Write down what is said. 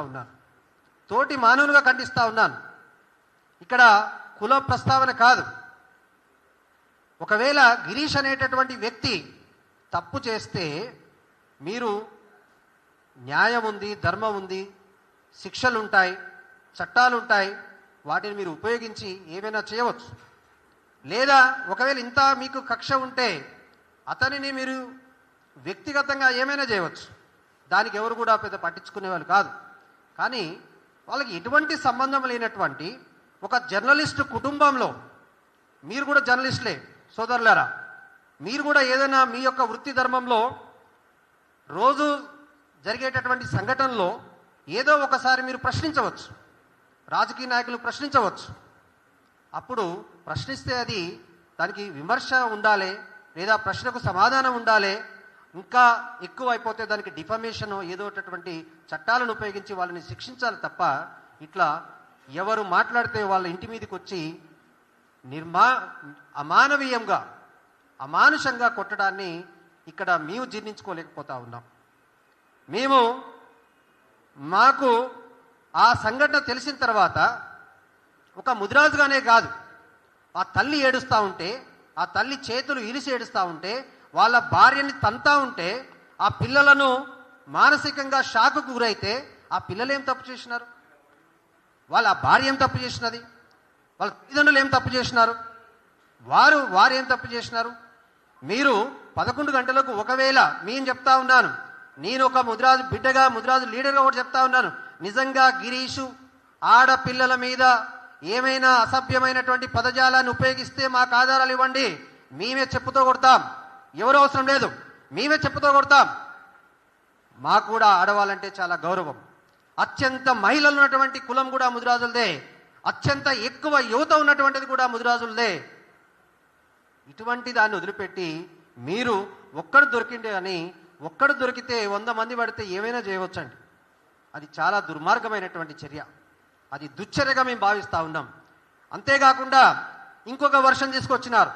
ఉన్నాను, తోటి మానవునిగా ఖండిస్తా ఉన్నాను. ఇక్కడ కుల ప్రస్తావన కాదు. ఒకవేళ గిరీష్ అనేటటువంటి వ్యక్తి తప్పు చేస్తే మీరు న్యాయం ఉంది, ధర్మం ఉంది, శిక్షలు ఉంటాయి, చట్టాలు ఉంటాయి, వాటిని మీరు ఉపయోగించి ఏమైనా చేయవచ్చు. లేదా ఒకవేళ ఇంత మీకు కక్ష ఉంటే అతనిని మీరు వ్యక్తిగతంగా ఏమైనా చేయవచ్చు. దానికి ఎవరు కూడా పెద్ద పట్టించుకునే వాళ్ళు కాదు. కానీ వాళ్ళకి ఎటువంటి సంబంధం లేనటువంటి ఒక జర్నలిస్టు కుటుంబంలో, మీరు కూడా జర్నలిస్టులే సోదరులారా, మీరు కూడా ఏదైనా మీ యొక్క వృత్తి ధర్మంలో రోజు జరిగేటటువంటి సంఘటనలో ఏదో ఒకసారి మీరు ప్రశ్నించవచ్చు, రాజకీయ నాయకులు ప్రశ్నించవచ్చు. అప్పుడు ప్రశ్నిస్తే అది దానికి విమర్శ ఉండాలి, లేదా ప్రశ్నకు సమాధానం ఉండాలి. ఇంకా ఎక్కువ అయిపోతే దానికి డిఫమేషన్ ఏదోటటువంటి చట్టాలను ఉపయోగించి వాళ్ళని శిక్షించాలి తప్ప ఇట్లా ఎవరు మాట్లాడితే వాళ్ళ ఇంటి మీదకి వచ్చి అమానవీయంగా, అమానుషంగా కొట్టడాన్ని ఇక్కడ మేము జీర్ణించుకోలేకపోతా ఉన్నాం. మాకు ఆ సంఘటన తెలిసిన తర్వాత ఒక ముదిరాజుగానే కాదు, ఆ తల్లి ఏడుస్తూ ఉంటే, ఆ తల్లి చేతులు ఇరిసి ఏడుస్తూ ఉంటే, వాళ్ళ భార్యని తంతా ఉంటే, ఆ పిల్లలను మానసికంగా షాకు గురైతే ఆ పిల్లలు ఏం తప్పు చేసినారు? వాళ్ళ భార్య ఏం తప్పు చేసినది? వాళ్ళ తల్లిదండ్రులు ఏం తప్పు చేసినారు? వారు ఏం తప్పు చేసినారు? మీరు 11 గంటలకు, ఒకవేళ నేను చెప్తా ఉన్నాను, నేను ఒక ముదిరాజు బిడ్డగా, ముదిరాజు లీడర్గా కూడా చెప్తా ఉన్నాను, నిజంగా గిరీషు ఆడపిల్లల మీద ఏమైనా అసభ్యమైనటువంటి పదజాలాన్ని ఉపయోగిస్తే మాకు ఆధారాలు ఇవ్వండి, మేమే చెప్పుతో కొడతాం. ఎవరు అవసరం లేదు, మేమే చెప్పుతో కొడతాం. మాకు కూడా ఆడవాళ్ళంటే చాలా గౌరవం. అత్యంత మహిళలు ఉన్నటువంటి కులం కూడా ముదిరాజులదే, అత్యంత ఎక్కువ యువత ఉన్నటువంటిది కూడా ముదిరాజులదే. ఇటువంటి దాన్ని వదిలిపెట్టి మీరు ఒక్కడు దొరికిండే అని, ఒక్కడు దొరికితే 100 మంది పడితే ఏమైనా చేయవచ్చండి. అది చాలా దుర్మార్గమైనటువంటి చర్య, అది దుశ్చర్యగా మేము భావిస్తూ ఉన్నాం. అంతేకాకుండా ఇంకొక వర్షన్ తీసుకొచ్చినారు.